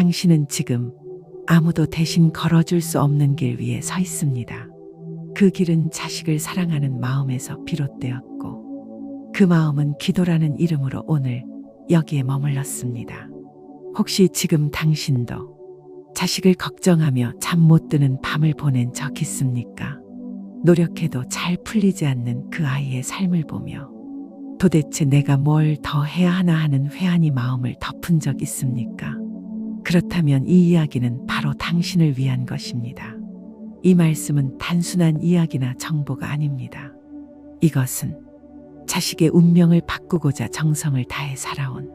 당신은 지금 아무도 대신 걸어줄 수 없는 길 위에 서 있습니다. 그 길은 자식을 사랑하는 마음에서 비롯되었고 그 마음은 기도라는 이름으로 오늘 여기에 머물렀습니다. 혹시 지금 당신도 자식을 걱정하며 잠 못 드는 밤을 보낸 적 있습니까? 노력해도 잘 풀리지 않는 그 아이의 삶을 보며 도대체 내가 뭘 더 해야 하나 하는 회한이 마음을 덮은 적 있습니까? 그렇다면 이 이야기는 바로 당신을 위한 것입니다. 이 말씀은 단순한 이야기나 정보가 아닙니다. 이것은 자식의 운명을 바꾸고자 정성을 다해 살아온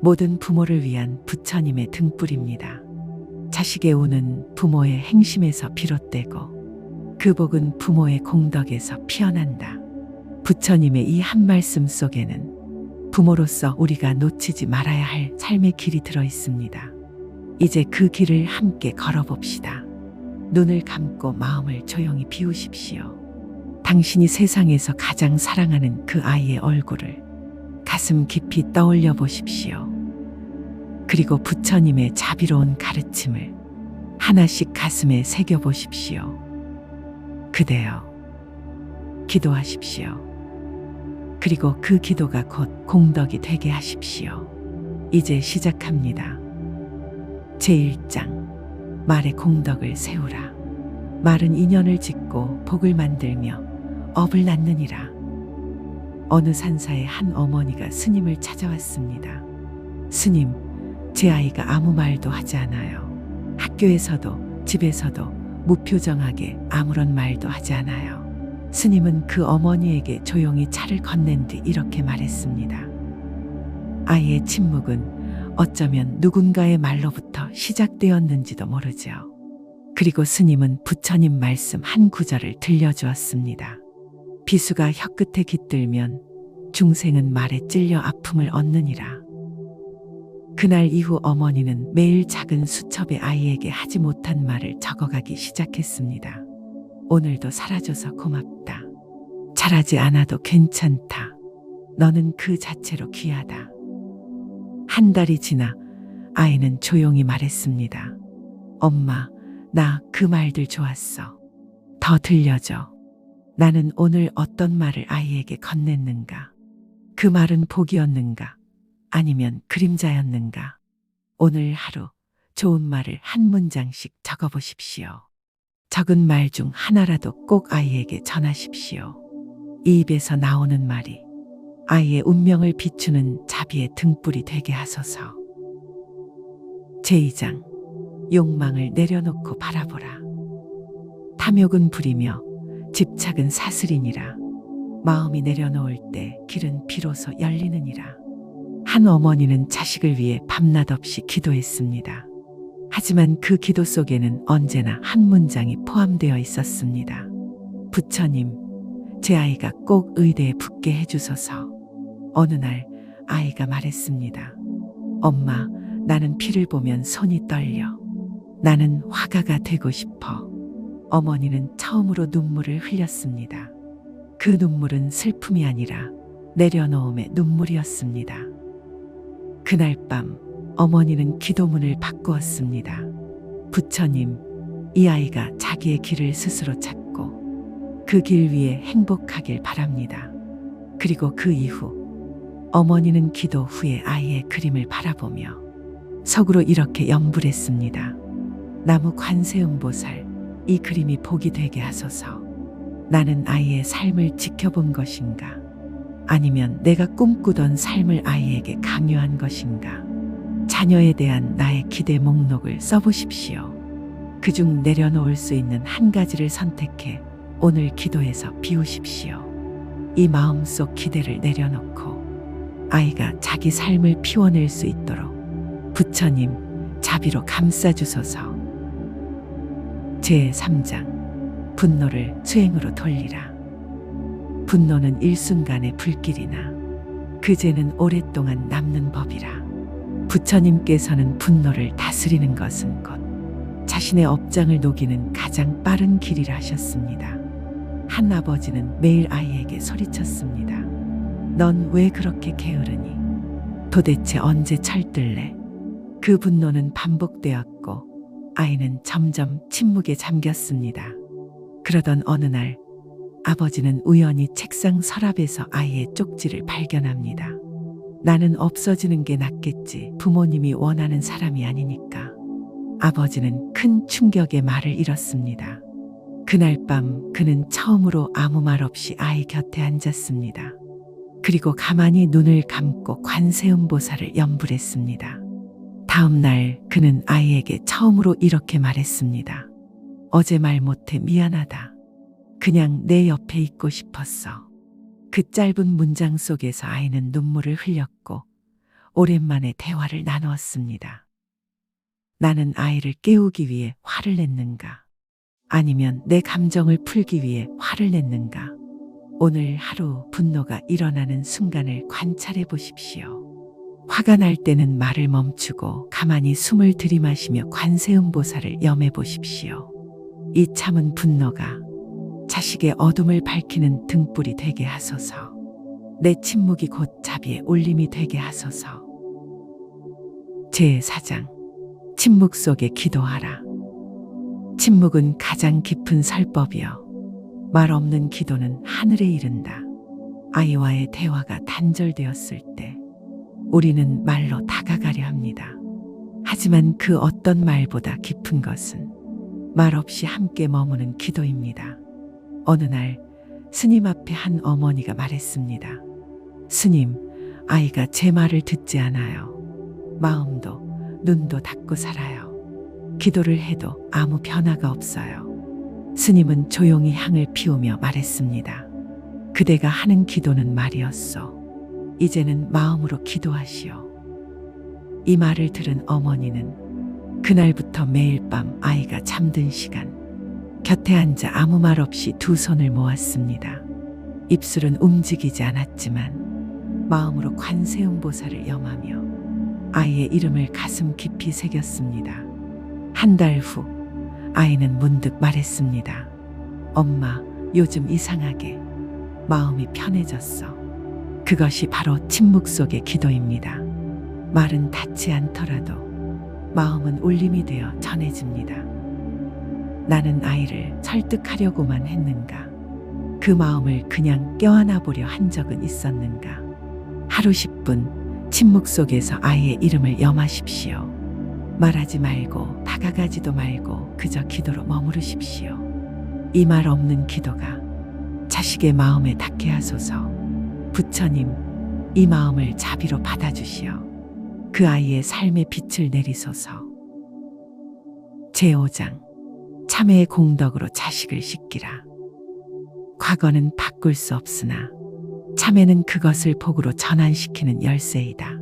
모든 부모를 위한 부처님의 등불입니다. 자식의 운은 부모의 행심에서 비롯되고 그 복은 부모의 공덕에서 피어난다. 부처님의 이 한 말씀 속에는 부모로서 우리가 놓치지 말아야 할 삶의 길이 들어 있습니다. 이제 그 길을 함께 걸어봅시다. 눈을 감고 마음을 조용히 비우십시오. 당신이 세상에서 가장 사랑하는 그 아이의 얼굴을 가슴 깊이 떠올려 보십시오. 그리고 부처님의 자비로운 가르침을 하나씩 가슴에 새겨 보십시오. 그대여, 기도하십시오. 그리고 그 기도가 곧 공덕이 되게 하십시오. 이제 시작합니다. 제1장, 말의 공덕을 세우라. 말은 인연을 짓고 복을 만들며 업을 낳느니라. 어느 산사의 한 어머니가 스님을 찾아왔습니다. 스님, 제 아이가 아무 말도 하지 않아요. 학교에서도 집에서도 무표정하게 아무런 말도 하지 않아요. 스님은 그 어머니에게 조용히 차를 건넨 뒤 이렇게 말했습니다. 아이의 침묵은 어쩌면 누군가의 말로부터 시작되었는지도 모르죠. 그리고 스님은 부처님 말씀 한 구절을 들려주었습니다. 비수가 혀끝에 깃들면 중생은 말에 찔려 아픔을 얻느니라. 그날 이후 어머니는 매일 작은 수첩에 아이에게 하지 못한 말을 적어가기 시작했습니다. 오늘도 살아줘서 고맙다. 잘하지 않아도 괜찮다. 너는 그 자체로 귀하다. 한 달이 지나 아이는 조용히 말했습니다. 엄마, 나 그 말들 좋았어. 더 들려줘. 나는 오늘 어떤 말을 아이에게 건넸는가? 그 말은 복이었는가? 아니면 그림자였는가? 오늘 하루 좋은 말을 한 문장씩 적어보십시오. 적은 말 중 하나라도 꼭 아이에게 전하십시오. 이 입에서 나오는 말이 아이의 운명을 비추는 자비의 등불이 되게 하소서. 제2장, 욕망을 내려놓고 바라보라. 탐욕은 불이며 집착은 사슬이니라. 마음이 내려놓을 때 길은 비로소 열리느니라. 한 어머니는 자식을 위해 밤낮 없이 기도했습니다. 하지만 그 기도 속에는 언제나 한 문장이 포함되어 있었습니다. 부처님, 제 아이가 꼭 의대에 붙게 해주소서. 어느 날 아이가 말했습니다. 엄마, 나는 피를 보면 손이 떨려. 나는 화가가 되고 싶어. 어머니는 처음으로 눈물을 흘렸습니다. 그 눈물은 슬픔이 아니라 내려놓음의 눈물이었습니다. 그날 밤 어머니는 기도문을 바꾸었습니다. 부처님, 이 아이가 자기의 길을 스스로 찾고 그 길 위에 행복하길 바랍니다. 그리고 그 이후 어머니는 기도 후에 아이의 그림을 바라보며 석으로 이렇게 염불했습니다. 나무 관세음보살, 이 그림이 복이 되게 하소서. 나는 아이의 삶을 지켜본 것인가? 아니면 내가 꿈꾸던 삶을 아이에게 강요한 것인가? 자녀에 대한 나의 기대 목록을 써보십시오. 그중 내려놓을 수 있는 한 가지를 선택해 오늘 기도에서 비우십시오. 이 마음속 기대를 내려놓고 아이가 자기 삶을 피워낼 수 있도록 부처님 자비로 감싸주소서. 제3장, 분노를 수행으로 돌리라. 분노는 일순간의 불길이나 그제는 오랫동안 남는 법이라. 부처님께서는 분노를 다스리는 것은 곧 자신의 업장을 녹이는 가장 빠른 길이라 하셨습니다. 한 아버지는 매일 아이에게 소리쳤습니다. 넌 왜 그렇게 게으르니? 도대체 언제 철들래? 그 분노는 반복되었고 아이는 점점 침묵에 잠겼습니다. 그러던 어느 날 아버지는 우연히 책상 서랍에서 아이의 쪽지를 발견합니다. 나는 없어지는 게 낫겠지. 부모님이 원하는 사람이 아니니까. 아버지는 큰 충격의 말을 잃었습니다. 그날 밤 그는 처음으로 아무 말 없이 아이 곁에 앉았습니다. 그리고 가만히 눈을 감고 관세음보살을 염불했습니다. 다음 날 그는 아이에게 처음으로 이렇게 말했습니다. 어제 말 못해 미안하다. 그냥 내 옆에 있고 싶었어. 그 짧은 문장 속에서 아이는 눈물을 흘렸고 오랜만에 대화를 나누었습니다. 나는 아이를 깨우기 위해 화를 냈는가? 아니면 내 감정을 풀기 위해 화를 냈는가? 오늘 하루 분노가 일어나는 순간을 관찰해 보십시오. 화가 날 때는 말을 멈추고 가만히 숨을 들이마시며 관세음보살을 염해 보십시오. 이 참은 분노가 자식의 어둠을 밝히는 등불이 되게 하소서. 내 침묵이 곧 자비의 울림이 되게 하소서. 제4장 침묵 속에 기도하라. 침묵은 가장 깊은 설법이요. 말 없는 기도는 하늘에 이른다. 아이와의 대화가 단절되었을 때 우리는 말로 다가가려 합니다. 하지만 그 어떤 말보다 깊은 것은 말 없이 함께 머무는 기도입니다. 어느 날 스님 앞에 한 어머니가 말했습니다. 스님, 아이가 제 말을 듣지 않아요. 마음도 눈도 닫고 살아요. 기도를 해도 아무 변화가 없어요. 스님은 조용히 향을 피우며 말했습니다. 그대가 하는 기도는 말이었소. 이제는 마음으로 기도하시오. 이 말을 들은 어머니는 그날부터 매일 밤 아이가 잠든 시간 곁에 앉아 아무 말 없이 두 손을 모았습니다. 입술은 움직이지 않았지만 마음으로 관세음보살을 염하며 아이의 이름을 가슴 깊이 새겼습니다. 한 달 후 아이는 문득 말했습니다. 엄마, 요즘 이상하게 마음이 편해졌어. 그것이 바로 침묵 속의 기도입니다. 말은 닿지 않더라도 마음은 울림이 되어 전해집니다. 나는 아이를 설득하려고만 했는가? 그 마음을 그냥 껴안아 보려 한 적은 있었는가? 하루 10분 침묵 속에서 아이의 이름을 염하십시오. 말하지 말고 다가가지도 말고 그저 기도로 머무르십시오. 이 말 없는 기도가 자식의 마음에 닿게 하소서. 부처님, 이 마음을 자비로 받아주시오. 그 아이의 삶에 빛을 내리소서. 제5장 참회의 공덕으로 자식을 씻기라. 과거는 바꿀 수 없으나 참회는 그것을 복으로 전환시키는 열쇠이다.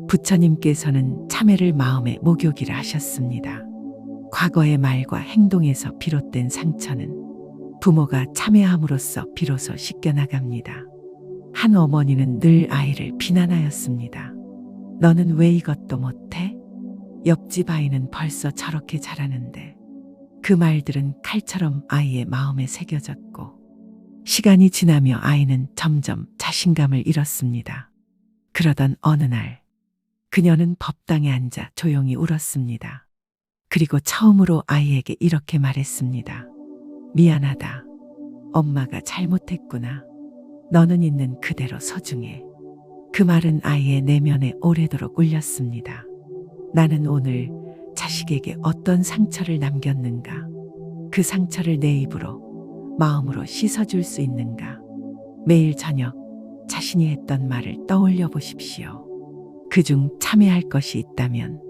부처님께서는 참회를 마음의 목욕이라 하셨습니다. 과거의 말과 행동에서 비롯된 상처는 부모가 참회함으로써 비로소 씻겨나갑니다. 한 어머니는 늘 아이를 비난하였습니다. 너는 왜 이것도 못해? 옆집 아이는 벌써 저렇게 자라는데. 그 말들은 칼처럼 아이의 마음에 새겨졌고 시간이 지나며 아이는 점점 자신감을 잃었습니다. 그러던 어느 날 그녀는 법당에 앉아 조용히 울었습니다. 그리고 처음으로 아이에게 이렇게 말했습니다. 미안하다. 엄마가 잘못했구나. 너는 있는 그대로 소중해. 그 말은 아이의 내면에 오래도록 울렸습니다. 나는 오늘 자식에게 어떤 상처를 남겼는가? 그 상처를 내 입으로, 마음으로 씻어줄 수 있는가? 매일 저녁 자신이 했던 말을 떠올려 보십시오. 그중 참회할 것이 있다면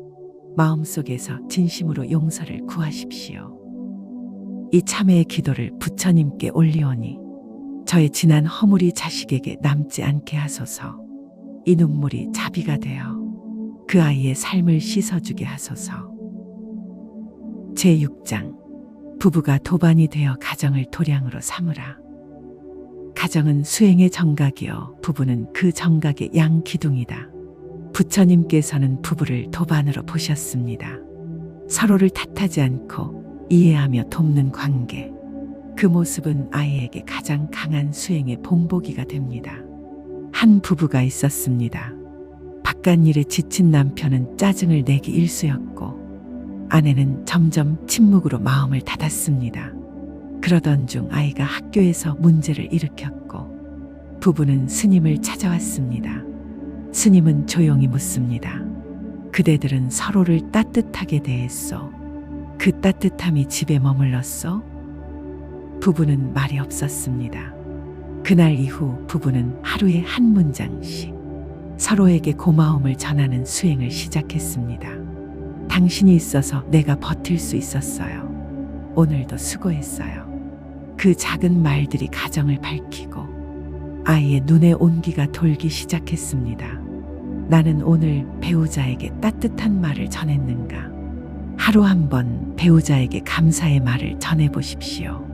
마음속에서 진심으로 용서를 구하십시오. 이 참회의 기도를 부처님께 올리오니 저의 지난 허물이 자식에게 남지 않게 하소서. 이 눈물이 자비가 되어 그 아이의 삶을 씻어주게 하소서. 제6장 부부가 도반이 되어 가정을 도량으로 삼으라. 가정은 수행의 정각이요 부부는 그 정각의 양기둥이다. 부처님께서는 부부를 도반으로 보셨습니다. 서로를 탓하지 않고 이해하며 돕는 관계. 그 모습은 아이에게 가장 강한 수행의 본보기가 됩니다. 한 부부가 있었습니다. 바깥일에 지친 남편은 짜증을 내기 일쑤였고 아내는 점점 침묵으로 마음을 닫았습니다. 그러던 중 아이가 학교에서 문제를 일으켰고 부부는 스님을 찾아왔습니다. 스님은 조용히 묻습니다. 그대들은 서로를 따뜻하게 대했소? 그 따뜻함이 집에 머물렀소? 부부는 말이 없었습니다. 그날 이후 부부는 하루에 한 문장씩 서로에게 고마움을 전하는 수행을 시작했습니다. 당신이 있어서 내가 버틸 수 있었어요. 오늘도 수고했어요. 그 작은 말들이 가정을 밝히고 아이의 눈에 온기가 돌기 시작했습니다. 나는 오늘 배우자에게 따뜻한 말을 전했는가? 하루 한 번 배우자에게 감사의 말을 전해보십시오.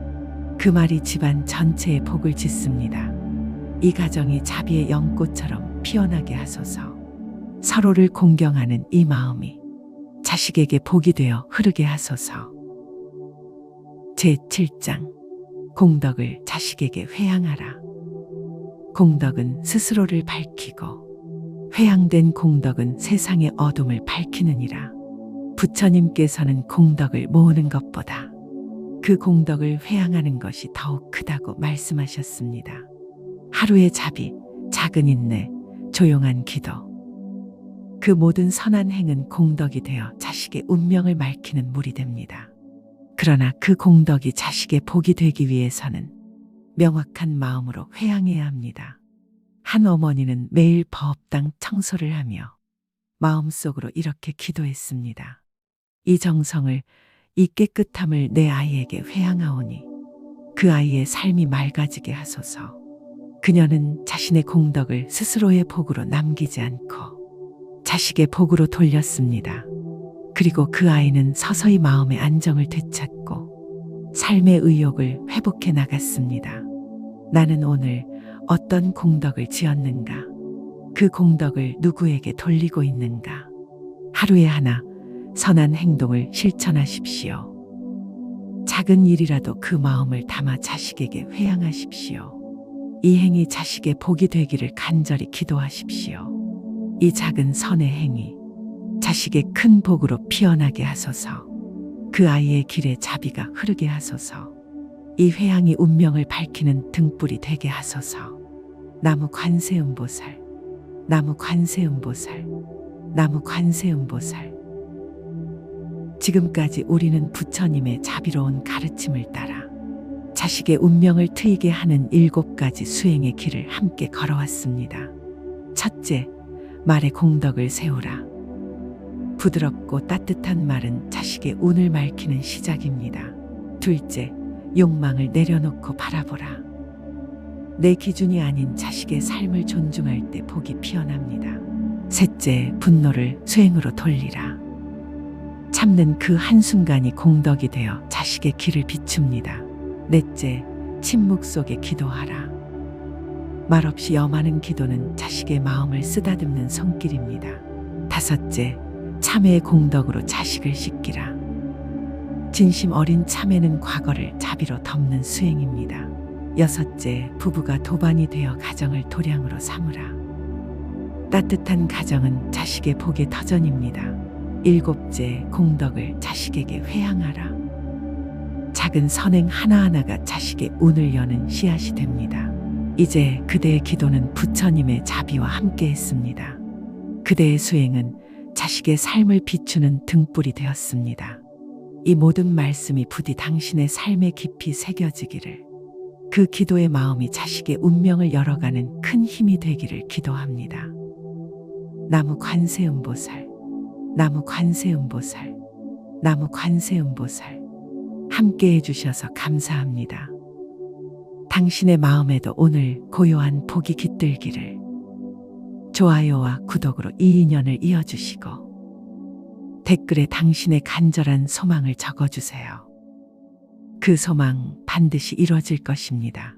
그 말이 집안 전체에 복을 짓습니다. 이 가정이 자비의 연꽃처럼 피어나게 하소서. 서로를 공경하는 이 마음이 자식에게 복이 되어 흐르게 하소서. 제7장 공덕을 자식에게 회양하라. 공덕은 스스로를 밝히고 회양된 공덕은 세상의 어둠을 밝히느니라. 부처님께서는 공덕을 모으는 것보다 그 공덕을 회양하는 것이 더욱 크다고 말씀하셨습니다. 하루의 자비, 작은 인내, 조용한 기도, 그 모든 선한 행은 공덕이 되어 자식의 운명을 맑히는 물이 됩니다. 그러나 그 공덕이 자식의 복이 되기 위해서는 명확한 마음으로 회양해야 합니다. 한 어머니는 매일 법당 청소를 하며 마음속으로 이렇게 기도했습니다. 이 정성을, 이 깨끗함을 내 아이에게 회양하오니 그 아이의 삶이 맑아지게 하소서. 그녀는 자신의 공덕을 스스로의 복으로 남기지 않고 자식의 복으로 돌렸습니다. 그리고 그 아이는 서서히 마음의 안정을 되찾고 삶의 의욕을 회복해 나갔습니다. 나는 오늘 어떤 공덕을 지었는가? 그 공덕을 누구에게 돌리고 있는가? 하루에 하나 선한 행동을 실천하십시오. 작은 일이라도 그 마음을 담아 자식에게 회양하십시오. 이 행이 자식의 복이 되기를 간절히 기도하십시오. 이 작은 선의 행이 자식의 큰 복으로 피어나게 하소서. 그 아이의 길에 자비가 흐르게 하소서. 이 회양이 운명을 밝히는 등불이 되게 하소서. 나무 관세음보살, 나무 관세음보살, 나무 관세음보살. 지금까지 우리는 부처님의 자비로운 가르침을 따라 자식의 운명을 트이게 하는 7가지 수행의 길을 함께 걸어왔습니다. 첫째, 말의 공덕을 세우라. 부드럽고 따뜻한 말은 자식의 운을 맑히는 시작입니다. 둘째, 욕망을 내려놓고 바라보라. 내 기준이 아닌 자식의 삶을 존중할 때 복이 피어납니다. 셋째, 분노를 수행으로 돌리라. 참는 그 한순간이 공덕이 되어 자식의 길을 비춥니다. 넷째, 침묵 속에 기도하라. 말없이 염하는 기도는 자식의 마음을 쓰다듬는 손길입니다. 다섯째, 참회의 공덕으로 자식을 씻기라. 진심 어린 참회는 과거를 자비로 덮는 수행입니다. 여섯째, 부부가 도반이 되어 가정을 도량으로 삼으라. 따뜻한 가정은 자식의 복의 터전입니다. 일곱째, 공덕을 자식에게 회양하라. 작은 선행 하나하나가 자식의 운을 여는 씨앗이 됩니다. 이제 그대의 기도는 부처님의 자비와 함께 했습니다. 그대의 수행은 자식의 삶을 비추는 등불이 되었습니다. 이 모든 말씀이 부디 당신의 삶에 깊이 새겨지기를, 그 기도의 마음이 자식의 운명을 열어가는 큰 힘이 되기를 기도합니다. 나무 관세음보살, 나무 관세음보살, 나무 관세음보살. 함께 해주셔서 감사합니다. 당신의 마음에도 오늘 고요한 복이 깃들기를. 좋아요와 구독으로 이 인연을 이어주시고 댓글에 당신의 간절한 소망을 적어주세요. 그 소망 반드시 이루어질 것입니다.